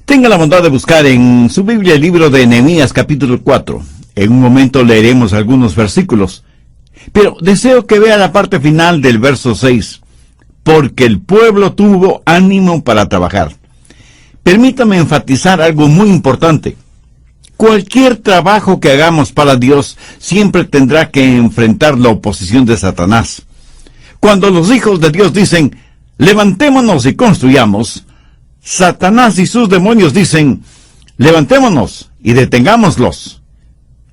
Tenga la bondad de buscar en su Biblia el libro de Nehemías capítulo 4. En un momento leeremos algunos versículos, pero deseo que vea la parte final del verso 6, porque el pueblo tuvo ánimo para trabajar. Permítame enfatizar algo muy importante. Cualquier trabajo que hagamos para Dios siempre tendrá que enfrentar la oposición de Satanás. Cuando los hijos de Dios dicen, levantémonos y construyamos, Satanás y sus demonios dicen, levantémonos y detengámoslos.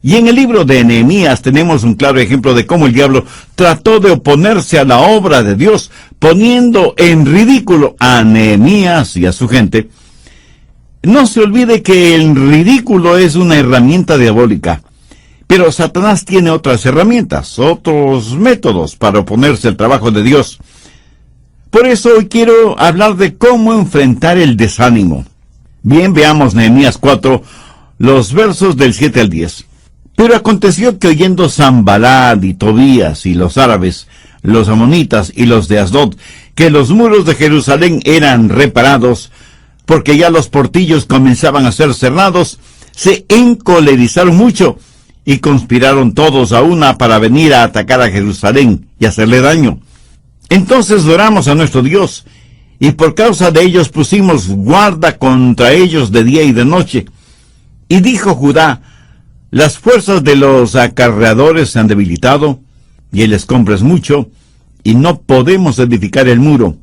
Y en el libro de Nehemías tenemos un claro ejemplo de cómo el diablo trató de oponerse a la obra de Dios, poniendo en ridículo a Nehemías y a su gente. No se olvide que el ridículo es una herramienta diabólica, pero Satanás tiene otras herramientas, otros métodos para oponerse al trabajo de Dios. Por eso hoy quiero hablar de cómo enfrentar el desánimo. Bien, veamos Nehemías 4, los versos del 7 al 10. Pero aconteció que oyendo Sanballat y Tobías y los árabes, los amonitas y los de Asdod, que los muros de Jerusalén eran reparados, porque ya los portillos comenzaban a ser cerrados, se encolerizaron mucho y conspiraron todos a una para venir a atacar a Jerusalén y hacerle daño. Entonces oramos a nuestro Dios, y por causa de ellos pusimos guarda contra ellos de día y de noche. Y dijo Judá, las fuerzas de los acarreadores se han debilitado, y el escombro es mucho, y no podemos edificar el muro.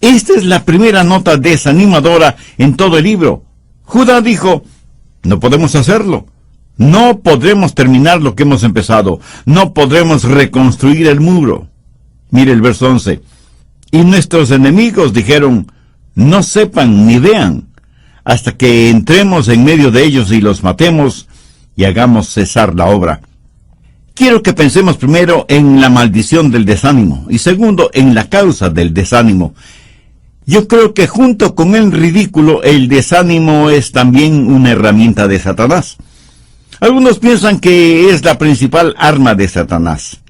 Esta es la primera nota desanimadora en todo el libro. Judá dijo, no podemos hacerlo. No podremos terminar lo que hemos empezado. No podremos reconstruir el muro. Mire el verso 11. Y nuestros enemigos dijeron, no sepan ni vean, hasta que entremos en medio de ellos y los matemos y hagamos cesar la obra. Quiero que pensemos primero en la maldición del desánimo y segundo en la causa del desánimo. Yo creo que junto con el ridículo, el desánimo es también una herramienta de Satanás. Algunos piensan que es la principal arma de Satanás.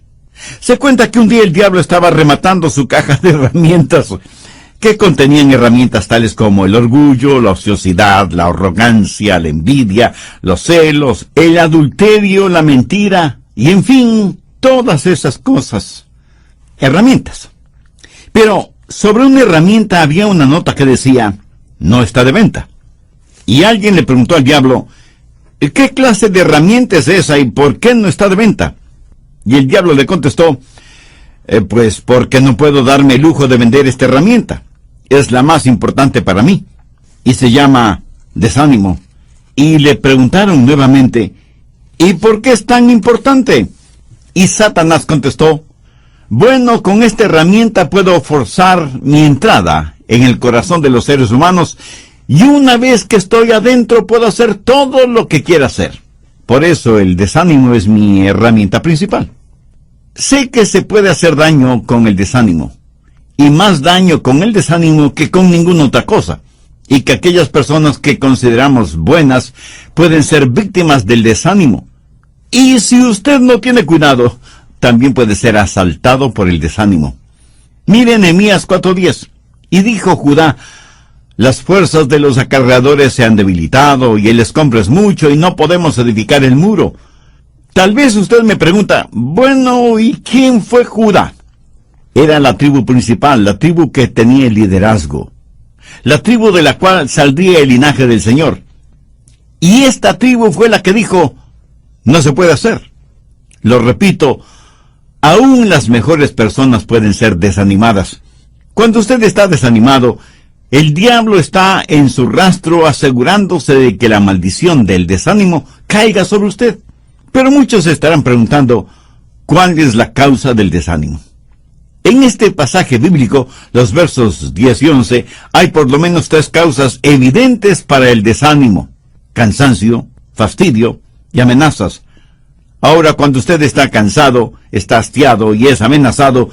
Se cuenta que un día el diablo estaba rematando su caja de herramientas, que contenían herramientas tales como el orgullo, la ociosidad, la arrogancia, la envidia, los celos, el adulterio, la mentira, y en fin, todas esas cosas. Herramientas. Pero sobre una herramienta había una nota que decía, no está de venta. Y alguien le preguntó al diablo, ¿qué clase de herramienta es esa y por qué no está de venta? Y el diablo le contestó, pues porque no puedo darme el lujo de vender esta herramienta. Es la más importante para mí. Y se llama desánimo. Y le preguntaron nuevamente, ¿y por qué es tan importante? Y Satanás contestó, bueno, con esta herramienta puedo forzar mi entrada en el corazón de los seres humanos y una vez que estoy adentro puedo hacer todo lo que quiera hacer. Por eso el desánimo es mi herramienta principal. Sé que se puede hacer daño con el desánimo, y más daño con el desánimo que con ninguna otra cosa, y que aquellas personas que consideramos buenas pueden ser víctimas del desánimo. Y si usted no tiene cuidado, también puede ser asaltado por el desánimo. Mire Nehemías 4:10, y dijo Judá, las fuerzas de los acarreadores se han debilitado, y el escombro es mucho, y no podemos edificar el muro. Tal vez usted me pregunta, bueno, ¿y quién fue Judá? Era la tribu principal, la tribu que tenía el liderazgo, la tribu de la cual saldría el linaje del Señor. Y esta tribu fue la que dijo, no se puede hacer. Lo repito, aún las mejores personas pueden ser desanimadas. Cuando usted está desanimado, el diablo está en su rastro asegurándose de que la maldición del desánimo caiga sobre usted. Pero muchos se estarán preguntando, ¿cuál es la causa del desánimo? En este pasaje bíblico, los versos 10 y 11, hay por lo menos 3 causas evidentes para el desánimo: cansancio, fastidio y amenazas. Ahora, cuando usted está cansado, está hastiado y es amenazado,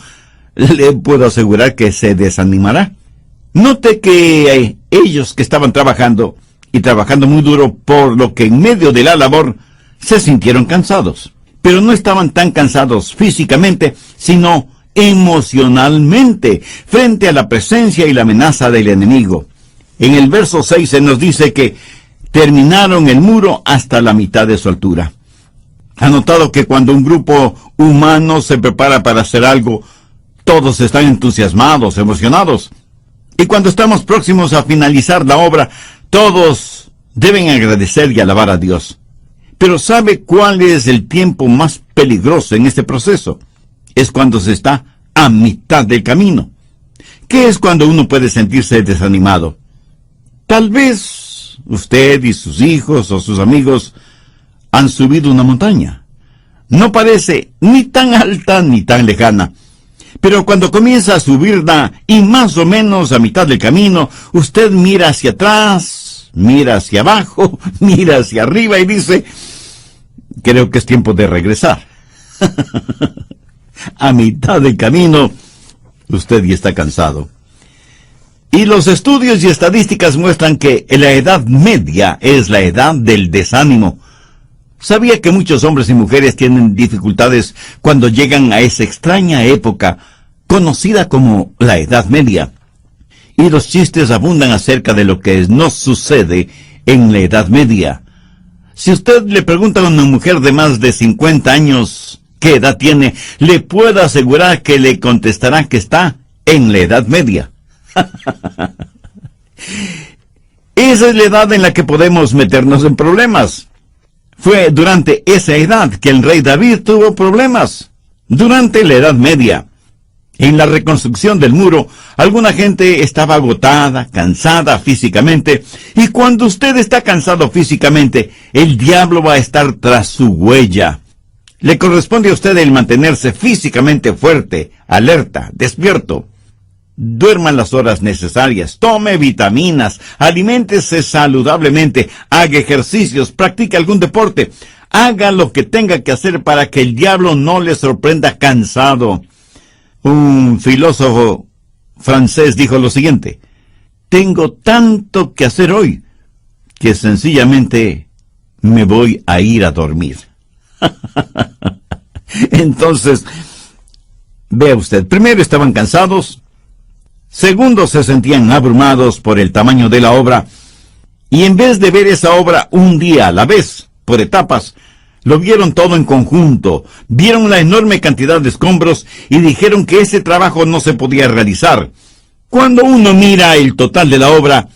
le puedo asegurar que se desanimará. Note que ellos que estaban trabajando, y trabajando muy duro, por lo que en medio de la labor, se sintieron cansados. Pero no estaban tan cansados físicamente, sino emocionalmente, frente a la presencia y la amenaza del enemigo. En el verso 6 se nos dice que terminaron el muro hasta la mitad de su altura. ¿Ha notado que cuando un grupo humano se prepara para hacer algo, todos están entusiasmados, emocionados? Y cuando estamos próximos a finalizar la obra, todos deben agradecer y alabar a Dios. Pero ¿sabe cuál es el tiempo más peligroso en este proceso? Es cuando se está a mitad del camino. ¿Qué es cuando uno puede sentirse desanimado? Tal vez usted y sus hijos o sus amigos han subido una montaña. No parece ni tan alta ni tan lejana. Pero cuando comienza a subirla y más o menos a mitad del camino, usted mira hacia atrás, mira hacia abajo, mira hacia arriba y dice, creo que es tiempo de regresar. A mitad del camino, usted ya está cansado. Y los estudios y estadísticas muestran que la edad media es la edad del desánimo. ¿Sabía que muchos hombres y mujeres tienen dificultades cuando llegan a esa extraña época conocida como la Edad Media? Y los chistes abundan acerca de lo que no sucede en la Edad Media. Si usted le pregunta a una mujer de más de 50 años qué edad tiene, le puedo asegurar que le contestará que está en la Edad Media. Esa es la edad en la que podemos meternos en problemas. Fue durante esa edad que el rey David tuvo problemas. Durante la Edad Media. En la reconstrucción del muro, alguna gente estaba agotada, cansada físicamente, y cuando usted está cansado físicamente, el diablo va a estar tras su huella. Le corresponde a usted el mantenerse físicamente fuerte, alerta, despierto. Duerma las horas necesarias, tome vitaminas, aliméntese saludablemente, haga ejercicios, practique algún deporte, haga lo que tenga que hacer para que el diablo no le sorprenda cansado. Un filósofo francés dijo lo siguiente: tengo tanto que hacer hoy que sencillamente me voy a ir a dormir. Entonces, vea usted, primero estaban cansados, segundo se sentían abrumados por el tamaño de la obra, y en vez de ver esa obra un día a la vez, por etapas, lo vieron todo en conjunto, vieron la enorme cantidad de escombros y dijeron que ese trabajo no se podía realizar. Cuando uno mira el total de la obra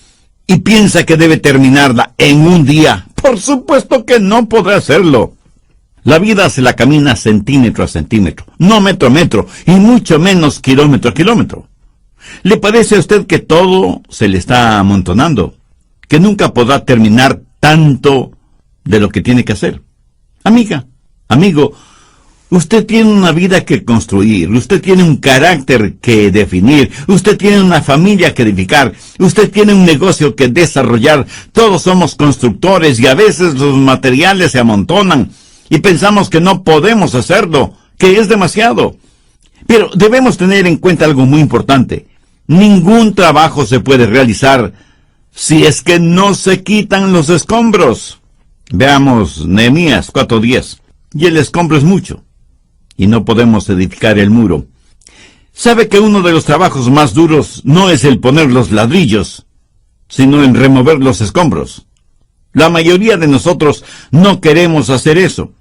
y piensa que debe terminarla en un día, por supuesto que no podrá hacerlo. La vida se la camina centímetro a centímetro, no metro a metro, y mucho menos kilómetro a kilómetro. ¿Le parece a usted que todo se le está amontonando? ¿Que nunca podrá terminar tanto de lo que tiene que hacer? Amiga, amigo, usted tiene una vida que construir, usted tiene un carácter que definir, usted tiene una familia que edificar, usted tiene un negocio que desarrollar. Todos somos constructores y a veces los materiales se amontonan y pensamos que no podemos hacerlo, que es demasiado. Pero debemos tener en cuenta algo muy importante. Ningún trabajo se puede realizar si es que no se quitan los escombros. Veamos Nehemías 4:10. Y el escombro es mucho, y no podemos edificar el muro. ¿Sabe que uno de los trabajos más duros no es el poner los ladrillos, sino el remover los escombros? La mayoría de nosotros no queremos hacer eso.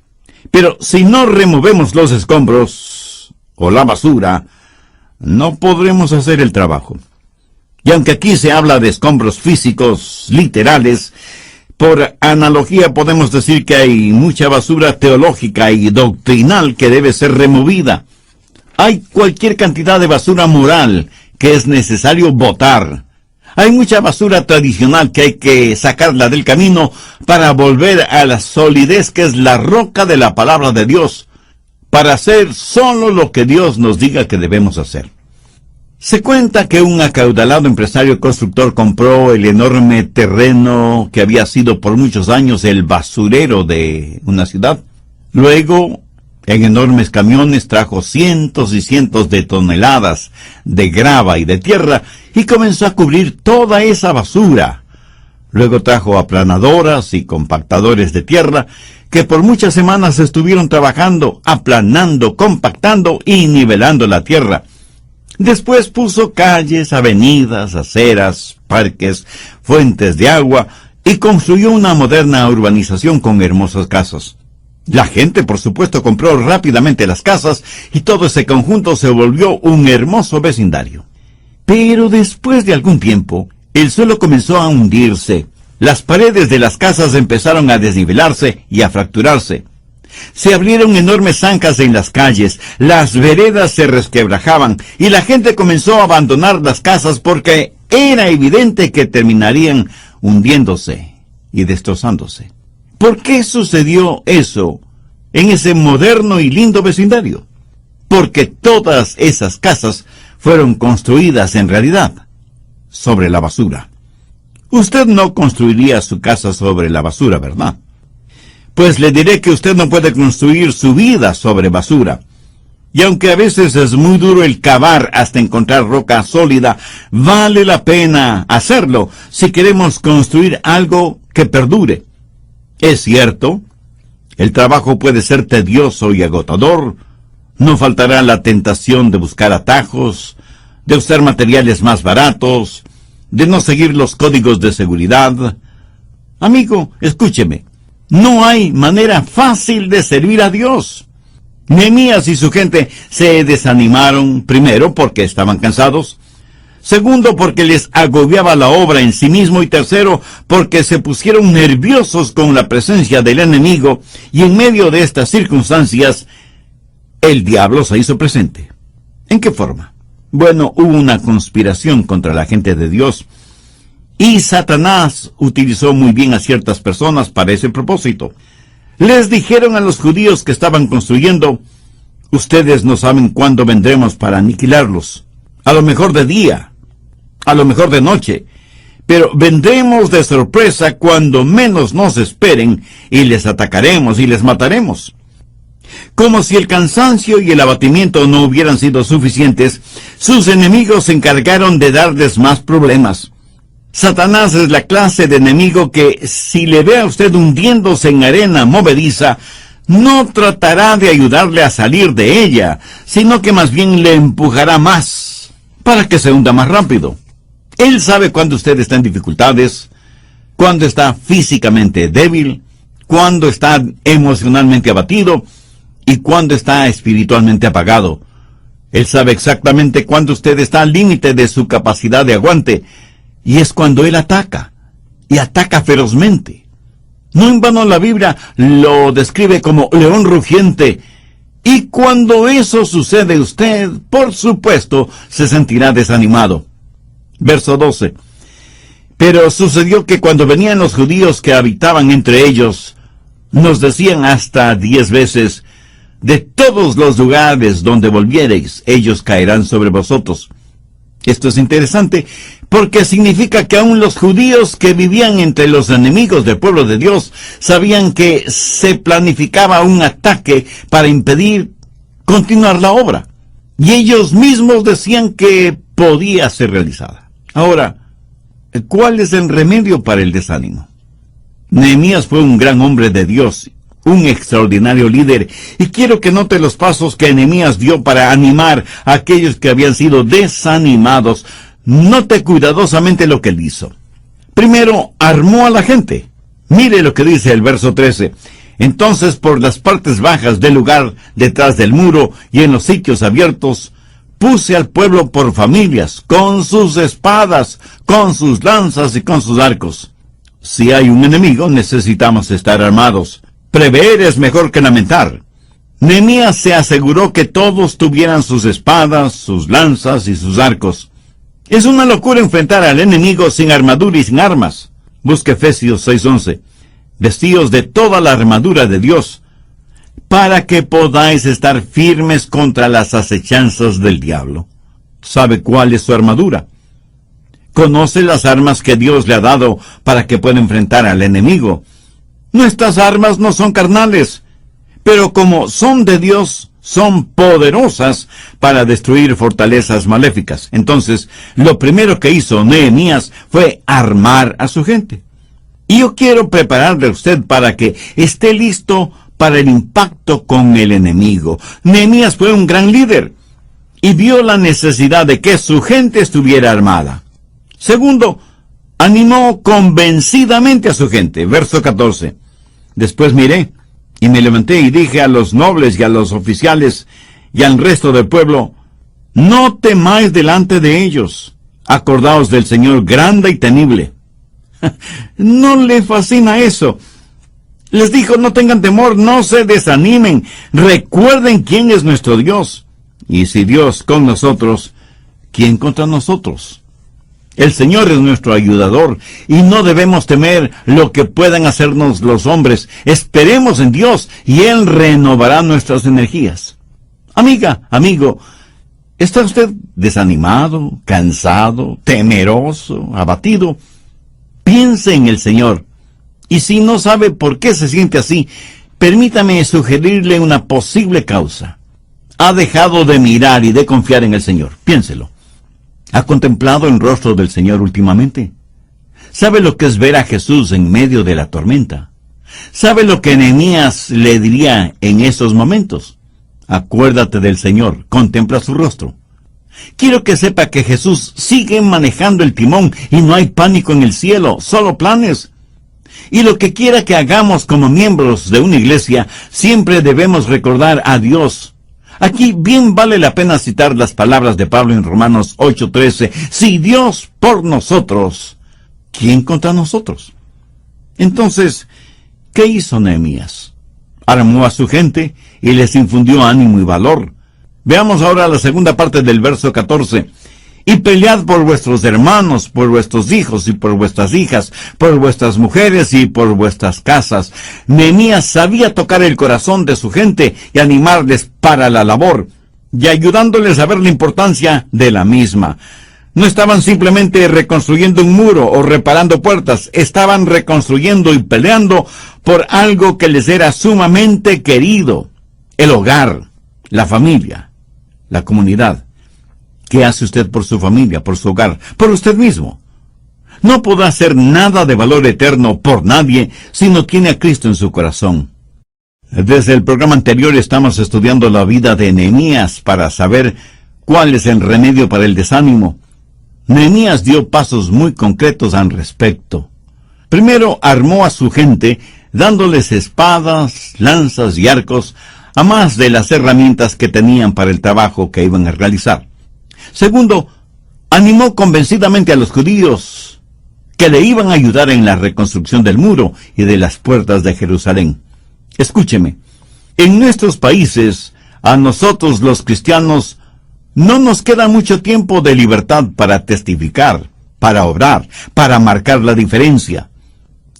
Pero si no removemos los escombros o la basura, no podremos hacer el trabajo. Y aunque aquí se habla de escombros físicos, literales, por analogía podemos decir que hay mucha basura teológica y doctrinal que debe ser removida. Hay cualquier cantidad de basura moral que es necesario botar. Hay mucha basura tradicional que hay que sacarla del camino para volver a la solidez que es la roca de la palabra de Dios, para hacer solo lo que Dios nos diga que debemos hacer. Se cuenta que un acaudalado empresario constructor compró el enorme terreno que había sido por muchos años el basurero de una ciudad. Luego, en enormes camiones trajo cientos y cientos de toneladas de grava y de tierra y comenzó a cubrir toda esa basura. Luego trajo aplanadoras y compactadores de tierra que por muchas semanas estuvieron trabajando, aplanando, compactando y nivelando la tierra. Después puso calles, avenidas, aceras, parques, fuentes de agua y construyó una moderna urbanización con hermosas casas. La gente, por supuesto, compró rápidamente las casas y todo ese conjunto se volvió un hermoso vecindario. Pero después de algún tiempo, el suelo comenzó a hundirse. Las paredes de las casas empezaron a desnivelarse y a fracturarse. Se abrieron enormes zanjas en las calles, las veredas se resquebrajaban y la gente comenzó a abandonar las casas porque era evidente que terminarían hundiéndose y destrozándose. ¿Por qué sucedió eso en ese moderno y lindo vecindario? Porque todas esas casas fueron construidas en realidad sobre la basura. Usted no construiría su casa sobre la basura, ¿verdad? Pues le diré que usted no puede construir su vida sobre basura. Y aunque a veces es muy duro el cavar hasta encontrar roca sólida, vale la pena hacerlo si queremos construir algo que perdure. Es cierto, el trabajo puede ser tedioso y agotador. No faltará la tentación de buscar atajos, de usar materiales más baratos, de no seguir los códigos de seguridad. Amigo, escúcheme. No hay manera fácil de servir a Dios. Nehemías y su gente se desanimaron, primero porque estaban cansados, segundo porque les agobiaba la obra en sí mismo y tercero porque se pusieron nerviosos con la presencia del enemigo y en medio de estas circunstancias el diablo se hizo presente. ¿En qué forma? Bueno, hubo una conspiración contra la gente de Dios. Y Satanás utilizó muy bien a ciertas personas para ese propósito. Les dijeron a los judíos que estaban construyendo, ustedes no saben cuándo vendremos para aniquilarlos. A lo mejor de día, a lo mejor de noche, pero vendremos de sorpresa cuando menos nos esperen y les atacaremos y les mataremos. Como si el cansancio y el abatimiento no hubieran sido suficientes, sus enemigos se encargaron de darles más problemas. Satanás es la clase de enemigo que, si le ve a usted hundiéndose en arena movediza, no tratará de ayudarle a salir de ella, sino que más bien le empujará más, para que se hunda más rápido. Él sabe cuándo usted está en dificultades, cuándo está físicamente débil, cuándo está emocionalmente abatido y cuándo está espiritualmente apagado. Él sabe exactamente cuándo usted está al límite de su capacidad de aguante, y es cuando él ataca, y ataca ferozmente. No en vano la Biblia lo describe como león rugiente, y cuando eso sucede usted, por supuesto, se sentirá desanimado. Verso 12. Pero sucedió que cuando venían los judíos que habitaban entre ellos, nos decían hasta 10 veces, de todos los lugares donde volviereis, ellos caerán sobre vosotros. Esto es interesante, porque significa que aún los judíos que vivían entre los enemigos del pueblo de Dios sabían que se planificaba un ataque para impedir continuar la obra. Y ellos mismos decían que podía ser realizada. Ahora, ¿cuál es el remedio para el desánimo? Nehemías fue un gran hombre de Dios, un extraordinario líder, y quiero que note los pasos que Nehemías dio para animar a aquellos que habían sido desanimados. Note cuidadosamente lo que él hizo. Primero, armó a la gente. Mire lo que dice el verso 13. Entonces, por las partes bajas del lugar, detrás del muro y en los sitios abiertos, puse al pueblo por familias, con sus espadas, con sus lanzas y con sus arcos. Si hay un enemigo, necesitamos estar armados. Prever es mejor que lamentar. Nehemías se aseguró que todos tuvieran sus espadas, sus lanzas y sus arcos. Es una locura enfrentar al enemigo sin armadura y sin armas. Busque Efesios 6:11. Vestíos de toda la armadura de Dios, para que podáis estar firmes contra las acechanzas del diablo. ¿Sabe cuál es su armadura? Conoce las armas que Dios le ha dado para que pueda enfrentar al enemigo. Nuestras armas no son carnales, pero como son de Dios, son poderosas para destruir fortalezas maléficas. Entonces, lo primero que hizo Nehemías fue armar a su gente. Y yo quiero prepararle a usted para que esté listo para el impacto con el enemigo. Nehemías fue un gran líder. y vio la necesidad de que su gente estuviera armada. Segundo, animó convencidamente a su gente. Verso 14. Después miré, y me levanté y dije a los nobles y a los oficiales y al resto del pueblo, no temáis delante de ellos, acordaos del Señor grande y temible. ¿No le fascina eso? Les dijo, no tengan temor, no se desanimen, recuerden quién es nuestro Dios. Y si Dios con nosotros, ¿quién contra nosotros? El Señor es nuestro ayudador, y no debemos temer lo que puedan hacernos los hombres. Esperemos en Dios, y Él renovará nuestras energías. Amiga, amigo, ¿está usted desanimado, cansado, temeroso, abatido? Piense en el Señor. Y si no sabe por qué se siente así, permítame sugerirle una posible causa. Ha dejado de mirar y de confiar en el Señor. Piénselo. ¿Ha contemplado el rostro del Señor últimamente? ¿Sabe lo que es ver a Jesús en medio de la tormenta? ¿Sabe lo que Nehemías le diría en esos momentos? Acuérdate del Señor, contempla su rostro. Quiero que sepa que Jesús sigue manejando el timón y no hay pánico en el cielo, solo planes. Y lo que quiera que hagamos como miembros de una iglesia, siempre debemos recordar a Dios. Aquí bien vale la pena citar las palabras de Pablo en Romanos 8:13. Si Dios por nosotros, ¿quién contra nosotros? Entonces, ¿qué hizo Nehemías? Armó a su gente y les infundió ánimo y valor. Veamos ahora la segunda parte del verso 14. Y pelead por vuestros hermanos, por vuestros hijos y por vuestras hijas, por vuestras mujeres y por vuestras casas. Nehemías sabía tocar el corazón de su gente y animarles para la labor, y ayudándoles a ver la importancia de la misma. No estaban simplemente reconstruyendo un muro o reparando puertas, estaban reconstruyendo y peleando por algo que les era sumamente querido: el hogar, la familia, la comunidad. ¿Qué hace usted por su familia, por su hogar, por usted mismo? No podrá hacer nada de valor eterno por nadie si no tiene a Cristo en su corazón. Desde el programa anterior estamos estudiando la vida de Nehemías para saber cuál es el remedio para el desánimo. Nehemías dio pasos muy concretos al respecto. Primero armó a su gente dándoles espadas, lanzas y arcos, a más de las herramientas que tenían para el trabajo que iban a realizar. Segundo, animó convencidamente a los judíos que le iban a ayudar en la reconstrucción del muro y de las puertas de Jerusalén. Escúcheme, en nuestros países, a nosotros los cristianos, no nos queda mucho tiempo de libertad para testificar, para obrar, para marcar la diferencia.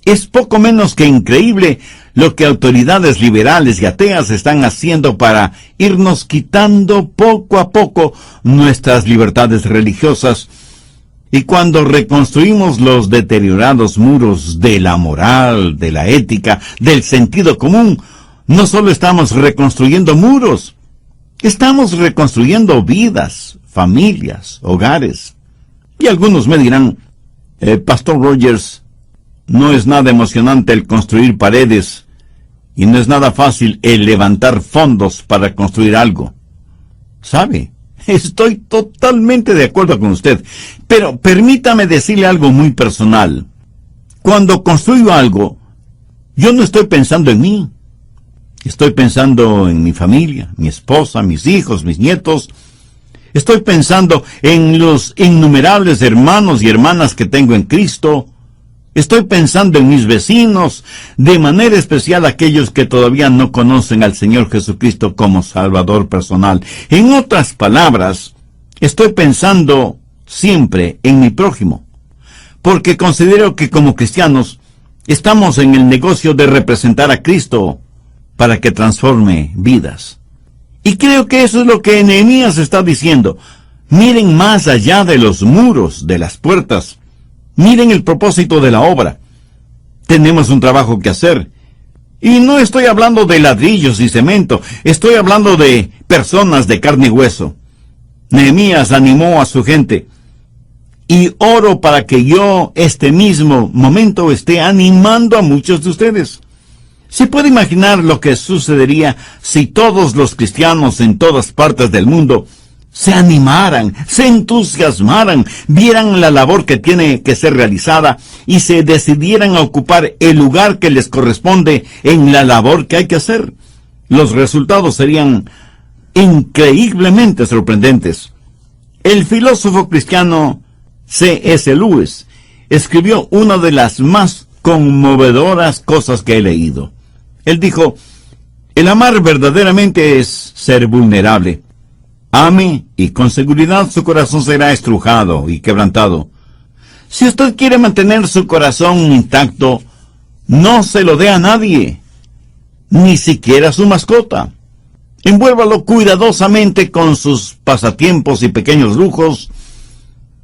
Es poco menos que increíble lo que autoridades liberales y ateas están haciendo para irnos quitando poco a poco nuestras libertades religiosas. Y cuando reconstruimos los deteriorados muros de la moral, de la ética, del sentido común, no solo estamos reconstruyendo muros, estamos reconstruyendo vidas, familias, hogares. Y algunos me dirán, Pastor Rogers, no es nada emocionante el construir paredes, y no es nada fácil el levantar fondos para construir algo. ¿Sabe? Estoy totalmente de acuerdo con usted, pero permítame decirle algo muy personal. Cuando construyo algo, yo no estoy pensando en mí. Estoy pensando en mi familia, mi esposa, mis hijos, mis nietos. Estoy pensando en los innumerables hermanos y hermanas que tengo en Cristo. Estoy pensando en mis vecinos, de manera especial aquellos que todavía no conocen al Señor Jesucristo como Salvador personal. En otras palabras, estoy pensando siempre en mi prójimo, porque considero que como cristianos estamos en el negocio de representar a Cristo para que transforme vidas. Y creo que eso es lo que Nehemías está diciendo. Miren más allá de los muros, de las puertas. Miren el propósito de la obra. Tenemos un trabajo que hacer. Y no estoy hablando de ladrillos y cemento. Estoy hablando de personas de carne y hueso. Nehemías animó a su gente. Y oro para que yo, este mismo momento, esté animando a muchos de ustedes. ¿Se puede imaginar lo que sucedería si todos los cristianos en todas partes del mundo se animaran, se entusiasmaran, vieran la labor que tiene que ser realizada y se decidieran a ocupar el lugar que les corresponde en la labor que hay que hacer, los resultados serían increíblemente sorprendentes. El filósofo cristiano C.S. Lewis escribió una de las más conmovedoras cosas que he leído. Él dijo: el amar verdaderamente es ser vulnerable. Ame y con seguridad su corazón será estrujado y quebrantado. Si usted quiere mantener su corazón intacto, no se lo dé a nadie, ni siquiera a su mascota. Envuélvalo cuidadosamente con sus pasatiempos y pequeños lujos.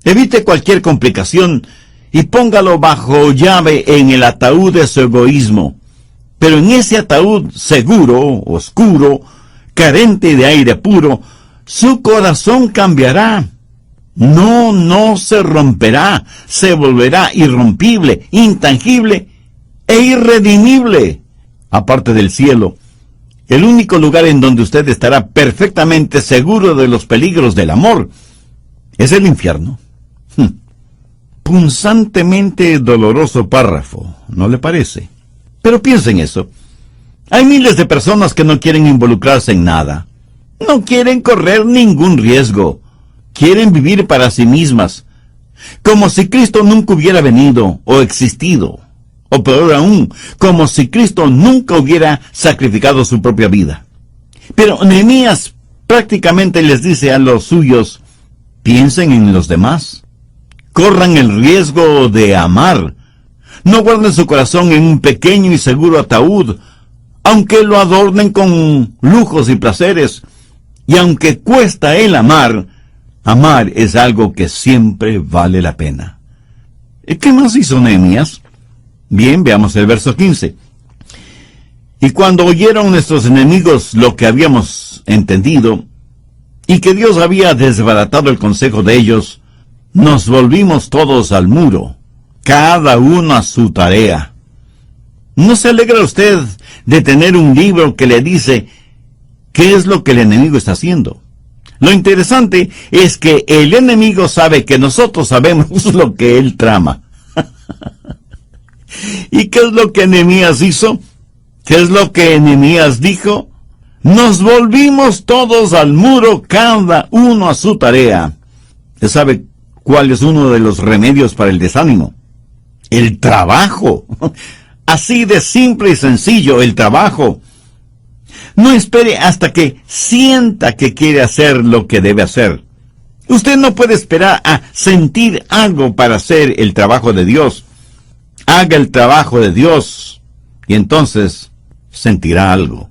Evite cualquier complicación y póngalo bajo llave en el ataúd de su egoísmo. Pero en ese ataúd seguro, oscuro, carente de aire puro, su corazón cambiará. No se romperá, se volverá irrompible, intangible e irredimible. Aparte del cielo, el único lugar en donde usted estará perfectamente seguro de los peligros del amor es el infierno. Punzantemente doloroso párrafo, ¿no le parece? Pero piensa en eso. Hay miles de personas que no quieren involucrarse en nada. No quieren correr ningún riesgo. Quieren vivir para sí mismas, como si Cristo nunca hubiera venido o existido. O peor aún, como si Cristo nunca hubiera sacrificado su propia vida. Pero Nehemías prácticamente les dice a los suyos: piensen en los demás. Corran el riesgo de amar. No guarden su corazón en un pequeño y seguro ataúd, aunque lo adornen con lujos y placeres. Y aunque cuesta el amar, amar es algo que siempre vale la pena. ¿Qué más hizo Nehemías? Bien, veamos el verso 15. Y cuando oyeron nuestros enemigos lo que habíamos entendido, y que Dios había desbaratado el consejo de ellos, nos volvimos todos al muro, cada uno a su tarea. ¿No se alegra usted de tener un libro que le dice qué es lo que el enemigo está haciendo? Lo interesante es que el enemigo sabe que nosotros sabemos lo que él trama. ¿Y qué es lo que Nehemías hizo? ¿Qué es lo que Nehemías dijo? Nos volvimos todos al muro, cada uno a su tarea. ¿Usted sabe cuál es uno de los remedios para el desánimo? El trabajo. Así de simple y sencillo, el trabajo. No espere hasta que sienta que quiere hacer lo que debe hacer. Usted no puede esperar a sentir algo para hacer el trabajo de Dios. Haga el trabajo de Dios y entonces sentirá algo.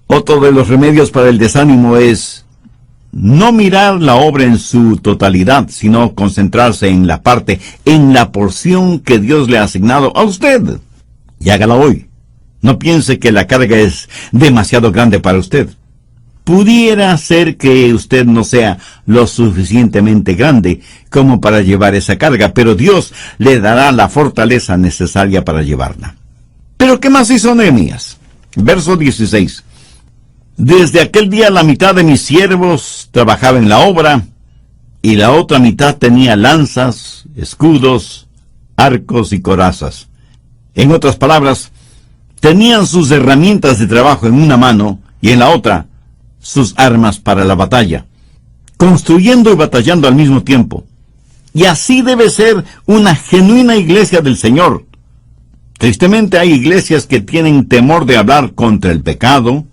Otro de los remedios para el desánimo es no mirar la obra en su totalidad, sino concentrarse en la parte, en la porción que Dios le ha asignado a usted. Y hágala hoy. No piense que la carga es demasiado grande para usted. Pudiera ser que usted no sea lo suficientemente grande como para llevar esa carga, pero Dios le dará la fortaleza necesaria para llevarla. ¿Pero qué más hizo Nehemías? Verso 16. Desde aquel día la mitad de mis siervos trabajaba en la obra, y la otra mitad tenía lanzas, escudos, arcos y corazas. En otras palabras, tenían sus herramientas de trabajo en una mano y en la otra sus armas para la batalla, construyendo y batallando al mismo tiempo. Y así debe ser una genuina iglesia del Señor. Tristemente hay iglesias que tienen temor de hablar contra el pecado,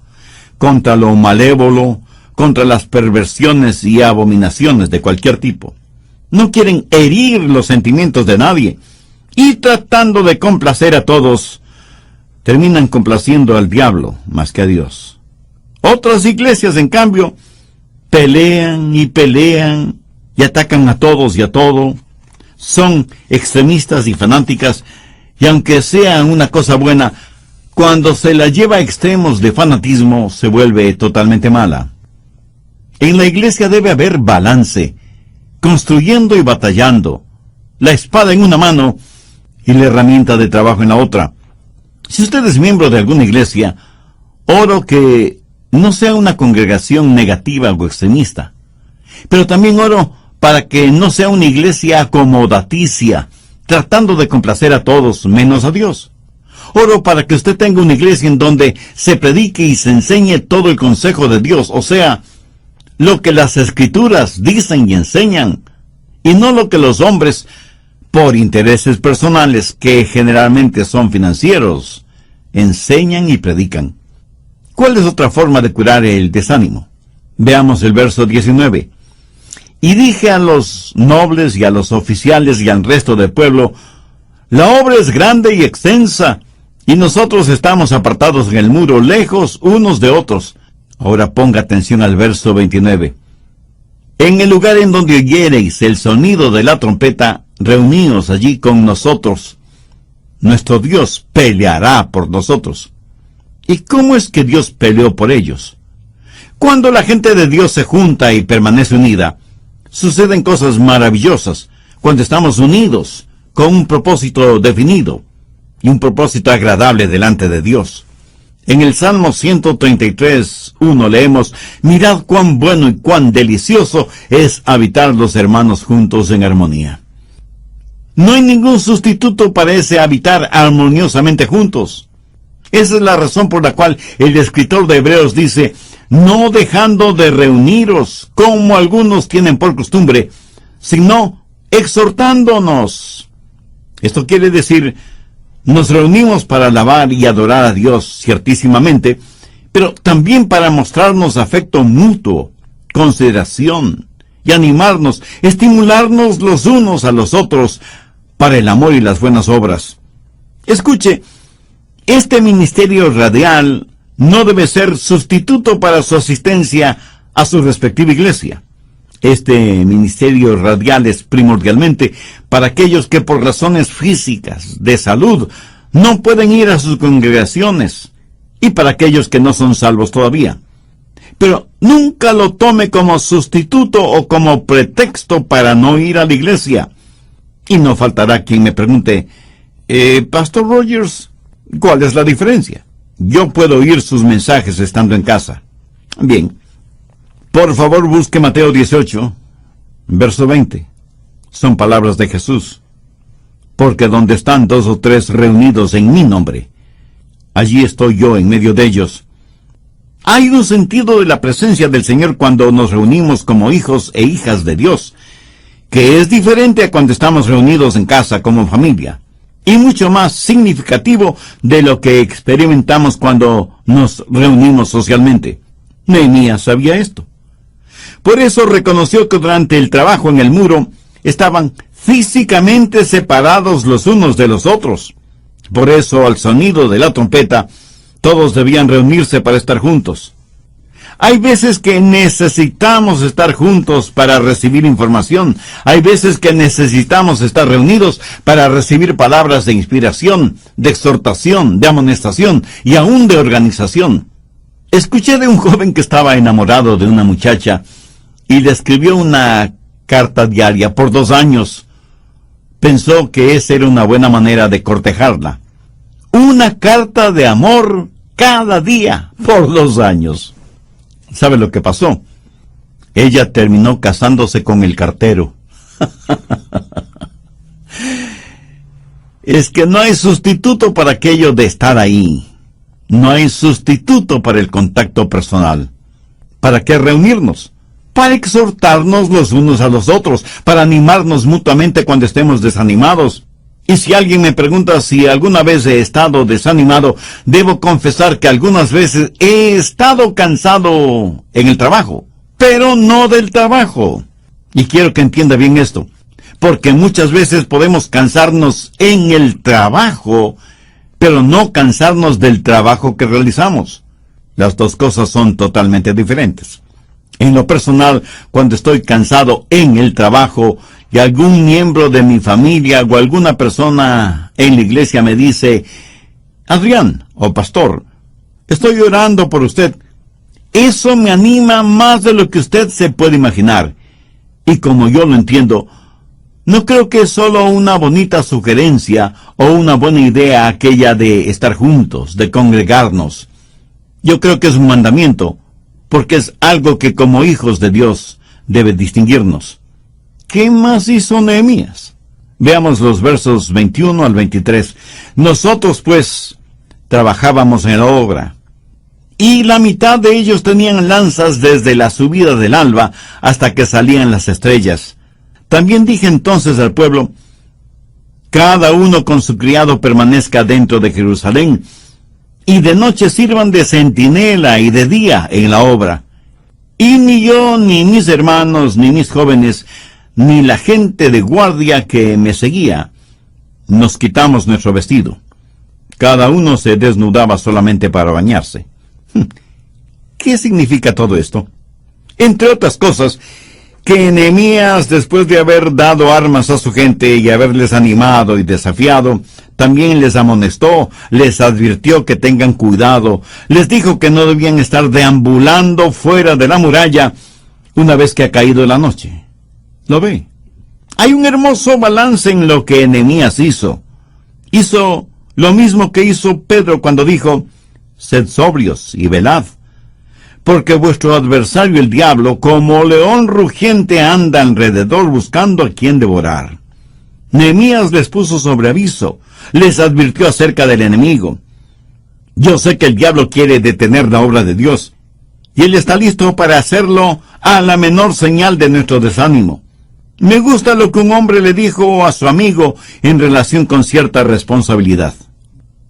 contra lo malévolo, contra las perversiones y abominaciones de cualquier tipo. No quieren herir los sentimientos de nadie, y tratando de complacer a todos, terminan complaciendo al diablo más que a Dios. Otras iglesias, en cambio, pelean y atacan a todos y a todo. Son extremistas y fanáticas, y aunque sean una cosa buena, cuando se la lleva a extremos de fanatismo, se vuelve totalmente mala. En la iglesia debe haber balance, construyendo y batallando, la espada en una mano y la herramienta de trabajo en la otra. Si usted es miembro de alguna iglesia, oro que no sea una congregación negativa o extremista. Pero también oro para que no sea una iglesia acomodaticia, tratando de complacer a todos menos a Dios. Oro para que usted tenga una iglesia en donde se predique y se enseñe todo el consejo de Dios, o sea, lo que las Escrituras dicen y enseñan, y no lo que los hombres, por intereses personales, que generalmente son financieros, enseñan y predican. ¿Cuál es otra forma de curar el desánimo? Veamos el verso 19. Y dije a los nobles y a los oficiales y al resto del pueblo, la obra es grande y extensa, y nosotros estamos apartados en el muro, lejos unos de otros. Ahora ponga atención al verso 29. En el lugar en donde oyereis el sonido de la trompeta, reuníos allí con nosotros. Nuestro Dios peleará por nosotros. ¿Y cómo es que Dios peleó por ellos? Cuando la gente de Dios se junta y permanece unida, suceden cosas maravillosas cuando estamos unidos con un propósito definido y un propósito agradable delante de Dios. En el Salmo 133:1 leemos, mirad cuán bueno y cuán delicioso es habitar los hermanos juntos en armonía. No hay ningún sustituto para ese habitar armoniosamente juntos. Esa es la razón por la cual el escritor de Hebreos dice, no dejando de reuniros, como algunos tienen por costumbre, sino exhortándonos. Esto quiere decir, nos reunimos para alabar y adorar a Dios, ciertísimamente, pero también para mostrarnos afecto mutuo, consideración, y animarnos, estimularnos los unos a los otros para el amor y las buenas obras. Escuche, este ministerio radial no debe ser sustituto para su asistencia a su respectiva iglesia. Este ministerio radial es primordialmente para aquellos que por razones físicas, de salud, no pueden ir a sus congregaciones, y para aquellos que no son salvos todavía. Pero nunca lo tome como sustituto o como pretexto para no ir a la iglesia. Y no faltará quien me pregunte, Pastor Rogers, ¿cuál es la diferencia? Yo puedo oír sus mensajes estando en casa. Bien, por favor busque Mateo 18, verso 20. Son palabras de Jesús. Porque donde están 2 o 3 reunidos en mi nombre, allí estoy yo en medio de ellos. Hay un sentido de la presencia del Señor cuando nos reunimos como hijos e hijas de Dios, que es diferente a cuando estamos reunidos en casa como familia, y mucho más significativo de lo que experimentamos cuando nos reunimos socialmente. Nehemías sabía esto. Por eso reconoció que durante el trabajo en el muro estaban físicamente separados los unos de los otros. Por eso, al sonido de la trompeta, todos debían reunirse para estar juntos. Hay veces que necesitamos estar juntos para recibir información. Hay veces que necesitamos estar reunidos para recibir palabras de inspiración, de exhortación, de amonestación y aún de organización. Escuché de un joven que estaba enamorado de una muchacha y le escribió una carta diaria por 2 años. Pensó que esa era una buena manera de cortejarla. Una carta de amor cada día por 2 años. ¿Sabe lo que pasó? Ella terminó casándose con el cartero. Es que no hay sustituto para aquello de estar ahí. No hay sustituto para el contacto personal. ¿Para qué reunirnos? Para exhortarnos los unos a los otros, para animarnos mutuamente cuando estemos desanimados. Y si alguien me pregunta si alguna vez he estado desanimado, debo confesar que algunas veces he estado cansado en el trabajo, pero no del trabajo. Y quiero que entienda bien esto, porque muchas veces podemos cansarnos en el trabajo, pero no cansarnos del trabajo que realizamos. Las dos cosas son totalmente diferentes. En lo personal, cuando estoy cansado en el trabajo y algún miembro de mi familia o alguna persona en la iglesia me dice, Adrián, o pastor, estoy orando por usted, eso me anima más de lo que usted se puede imaginar. Y como yo lo entiendo, no creo que es solo una bonita sugerencia o una buena idea aquella de estar juntos, de congregarnos. Yo creo que es un mandamiento, porque es algo que como hijos de Dios debe distinguirnos. ¿Qué más hizo Nehemías? Veamos los versos 21 al 23. Nosotros, pues, trabajábamos en la obra, y la mitad de ellos tenían lanzas desde la subida del alba hasta que salían las estrellas. También dije entonces al pueblo: cada uno con su criado permanezca dentro de Jerusalén, y de noche sirvan de centinela y de día en la obra. Y ni yo, ni mis hermanos, ni mis jóvenes, ni la gente de guardia que me seguía, nos quitamos nuestro vestido. Cada uno se desnudaba solamente para bañarse. ¿Qué significa todo esto? Entre otras cosas, que Nehemías, después de haber dado armas a su gente y haberles animado y desafiado, también les amonestó, les advirtió que tengan cuidado, les dijo que no debían estar deambulando fuera de la muralla una vez que ha caído la noche. ¿Lo ve? Hay un hermoso balance en lo que Nehemías hizo. Hizo lo mismo que hizo Pedro cuando dijo: sed sobrios y velad, porque vuestro adversario el diablo, como león rugiente, anda alrededor buscando a quien devorar. Nehemías les puso sobre aviso, les advirtió acerca del enemigo. Yo sé que el diablo quiere detener la obra de Dios, y él está listo para hacerlo a la menor señal de nuestro desánimo. Me gusta lo que un hombre le dijo a su amigo en relación con cierta responsabilidad: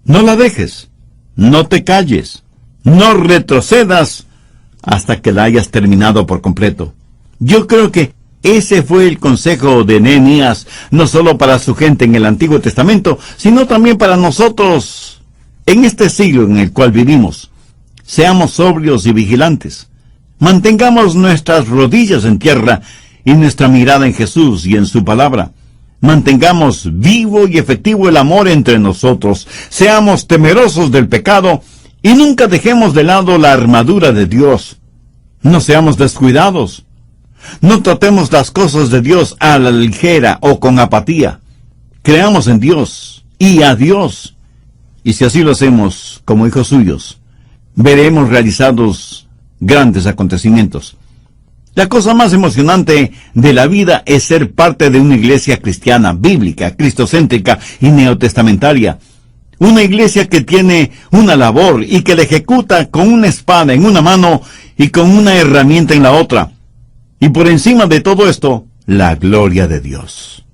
no la dejes, no te calles, no retrocedas hasta que la hayas terminado por completo. Yo creo que ese fue el consejo de Nehemías, no solo para su gente en el Antiguo Testamento, sino también para nosotros en este siglo en el cual vivimos. Seamos sobrios y vigilantes. Mantengamos nuestras rodillas en tierra y nuestra mirada en Jesús y en su palabra. Mantengamos vivo y efectivo el amor entre nosotros. Seamos temerosos del pecado y nunca dejemos de lado la armadura de Dios. No seamos descuidados. No tratemos las cosas de Dios a la ligera o con apatía. Creamos en Dios y a Dios. Y si así lo hacemos como hijos suyos, veremos realizados grandes acontecimientos. La cosa más emocionante de la vida es ser parte de una iglesia cristiana, bíblica, cristocéntrica y neotestamentaria. Una iglesia que tiene una labor y que la ejecuta con una espada en una mano y con una herramienta en la otra. Y por encima de todo esto, la gloria de Dios.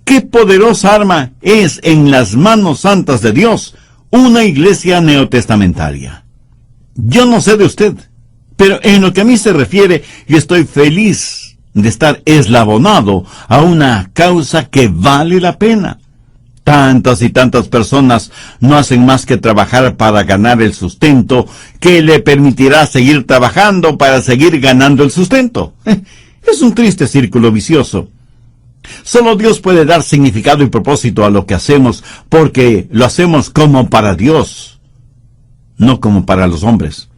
¡Qué poderosa arma es en las manos santas de Dios una iglesia neotestamentaria! Yo no sé de usted, pero en lo que a mí se refiere, yo estoy feliz de estar eslabonado a una causa que vale la pena. Tantas y tantas personas no hacen más que trabajar para ganar el sustento que le permitirá seguir trabajando para seguir ganando el sustento. Es un triste círculo vicioso. Solo Dios puede dar significado y propósito a lo que hacemos, porque lo hacemos como para Dios, no como para los hombres.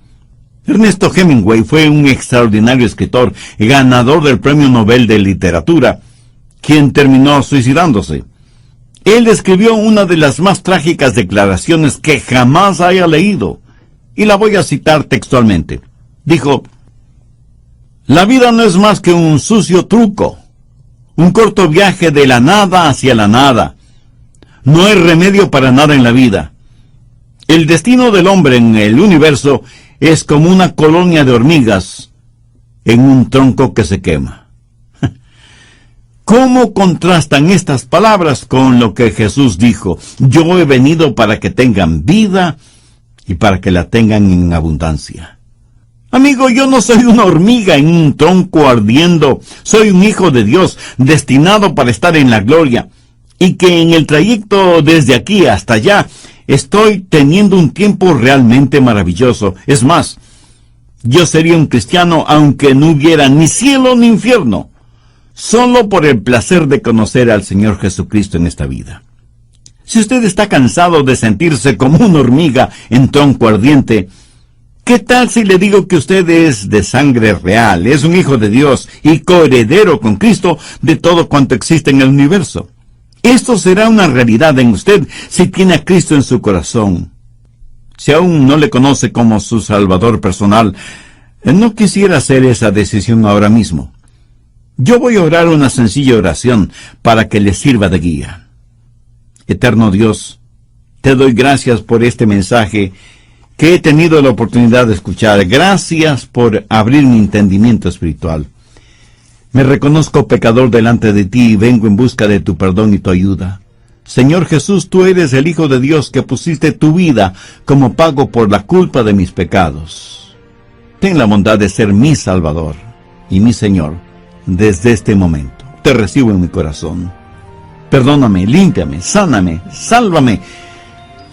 Ernesto Hemingway fue un extraordinario escritor, ganador del Premio Nobel de Literatura, quien terminó suicidándose. Él escribió una de las más trágicas declaraciones que jamás haya leído, y la voy a citar textualmente. Dijo: la vida no es más que un sucio truco, un corto viaje de la nada hacia la nada. No hay remedio para nada en la vida. El destino del hombre en el universo es como una colonia de hormigas en un tronco que se quema. ¿Cómo contrastan estas palabras con lo que Jesús dijo? Yo he venido para que tengan vida y para que la tengan en abundancia. Amigo, yo no soy una hormiga en un tronco ardiendo. Soy un hijo de Dios, destinado para estar en la gloria. Y que en el trayecto desde aquí hasta allá, estoy teniendo un tiempo realmente maravilloso. Es más, yo sería un cristiano aunque no hubiera ni cielo ni infierno, solo por el placer de conocer al Señor Jesucristo en esta vida. Si usted está cansado de sentirse como una hormiga en tronco ardiente, ¿qué tal si le digo que usted es de sangre real, es un hijo de Dios y coheredero con Cristo de todo cuanto existe en el universo? Esto será una realidad en usted si tiene a Cristo en su corazón. Si aún no le conoce como su Salvador personal, No quisiera hacer esa decisión ahora mismo. Yo voy a orar una sencilla oración para que les sirva de guía. Eterno Dios, te doy gracias por este mensaje que he tenido la oportunidad de escuchar. Gracias por abrir mi entendimiento espiritual. Me reconozco pecador delante de ti y vengo en busca de tu perdón y tu ayuda. Señor Jesús, tú eres el Hijo de Dios que pusiste tu vida como pago por la culpa de mis pecados. Ten la bondad de ser mi Salvador y mi Señor desde este momento. Te recibo en mi corazón. Perdóname, límpiame, sáname, sálvame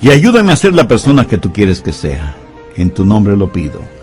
y ayúdame a ser la persona que tú quieres que sea. En tu nombre lo pido.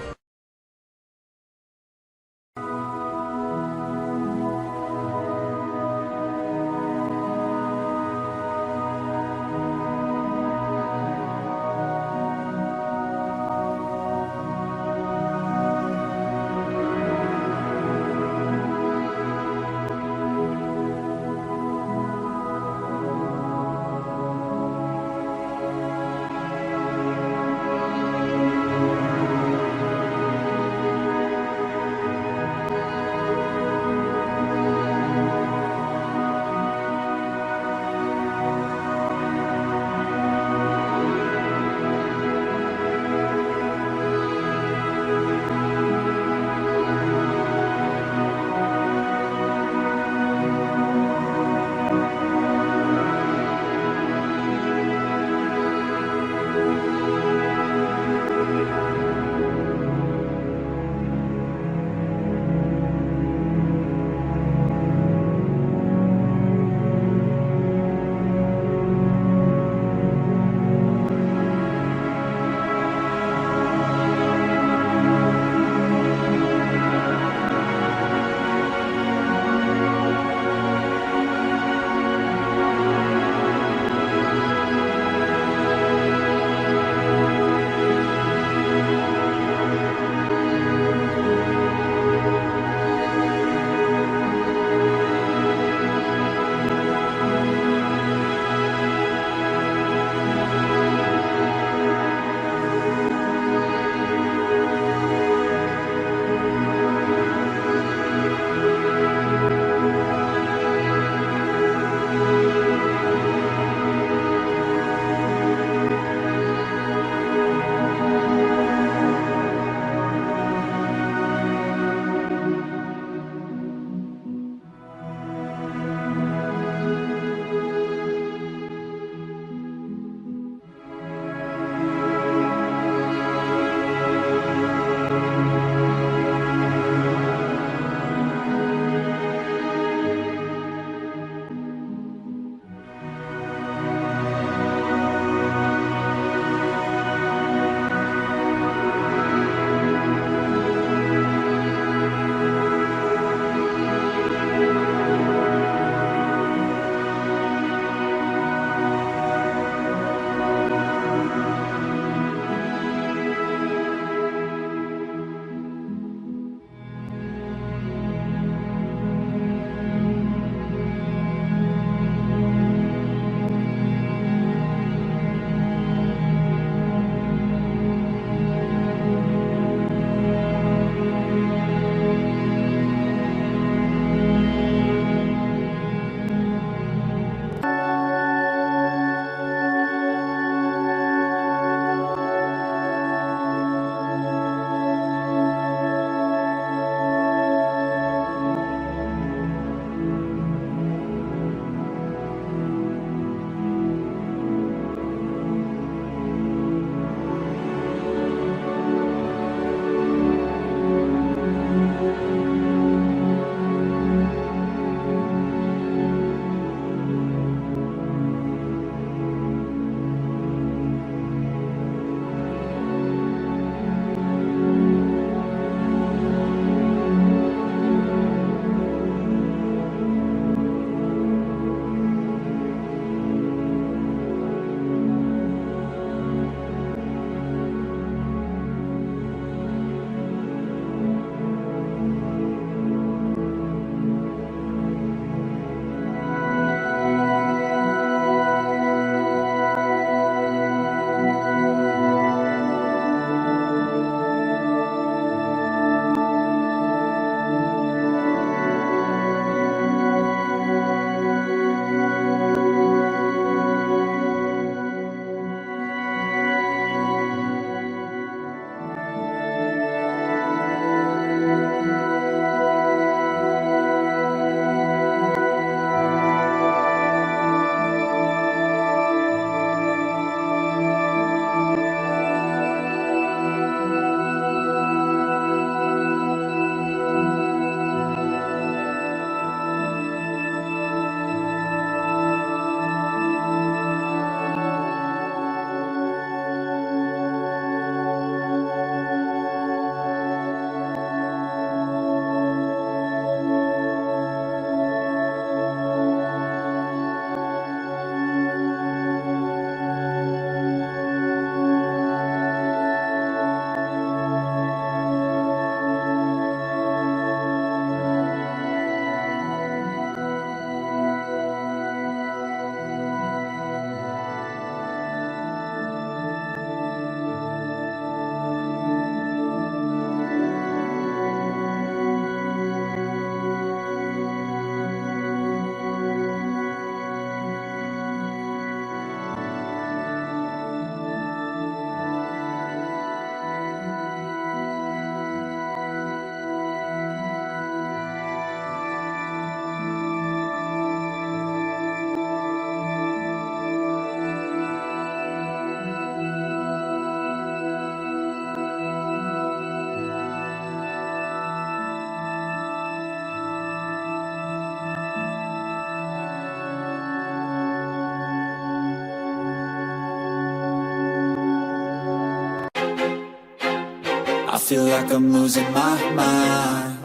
feel like I'm losing my mind.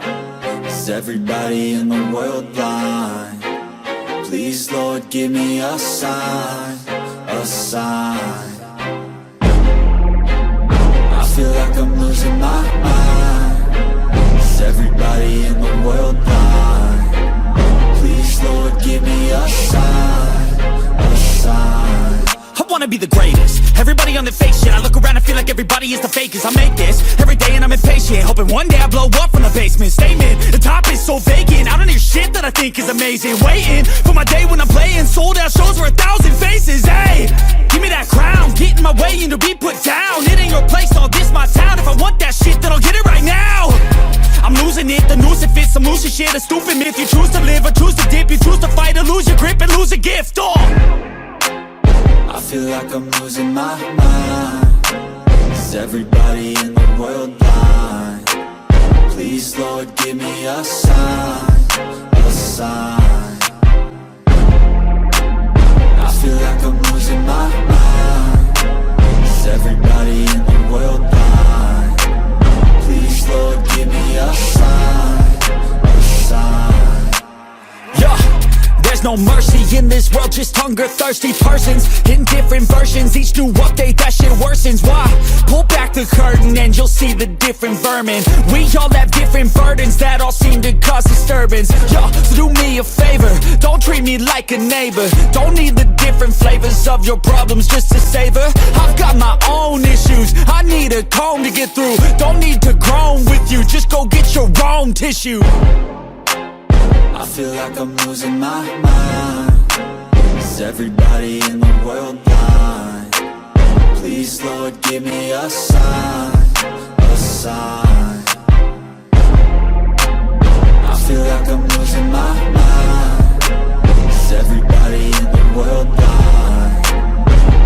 Is everybody in the world blind? Please, Lord, give me a sign, a sign. I feel like I'm losing my mind. Is everybody in the world blind? Please, Lord, give me a sign, a sign. I wanna be the greatest. Everybody on the fake shit. I look around and feel like everybody is the fakest. I make this every day and I'm impatient, hoping one day I blow up from the basement. Statement, the top is so vacant. I don't hear shit that I think is amazing. Waiting for my day when I'm playing sold out shows for 1,000 faces. Hey, give me that crown, get in my way and to be put down. It ain't your place, all this my town. If I want that shit, then I'll get it right now. I'm losing it, the noose it fits. I'm losing shit, a stupid myth. You choose to live or choose to dip. You choose to fight or lose your grip and lose a gift. I feel like I'm losing my mind. Is everybody in the world blind? Please, Lord, give me a sign, a sign. I feel like I'm losing my mind. Is everybody in the world blind? Please, Lord, give me a sign, a sign. Yeah. There's no mercy in this world, just hunger-thirsty persons in different versions, each new update, that shit worsens. Why? Pull back the curtain and you'll see the different vermin. We all have different burdens that all seem to cause disturbance. Yo, so do me a favor, don't treat me like a neighbor. Don't need the different flavors of your problems just to savor. I've got my own issues, I need a comb to get through. Don't need to groan with you, just go get your own tissue. I feel like I'm losing my mind. Is everybody in the world blind? Please, Lord, give me a sign, a sign. I feel like I'm losing my mind. Is everybody in the world blind?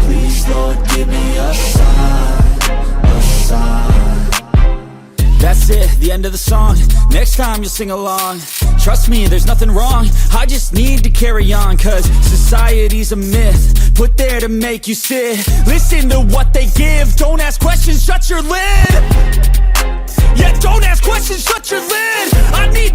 Please, Lord, give me a sign, a sign. That's it, the end of the song. Next time you'll sing along. Trust me, there's nothing wrong. I just need to carry on, cause society's a myth put there to make you sit. Listen to what they give. Don't ask questions, shut your lid. Yeah, don't ask questions, shut your lid. I need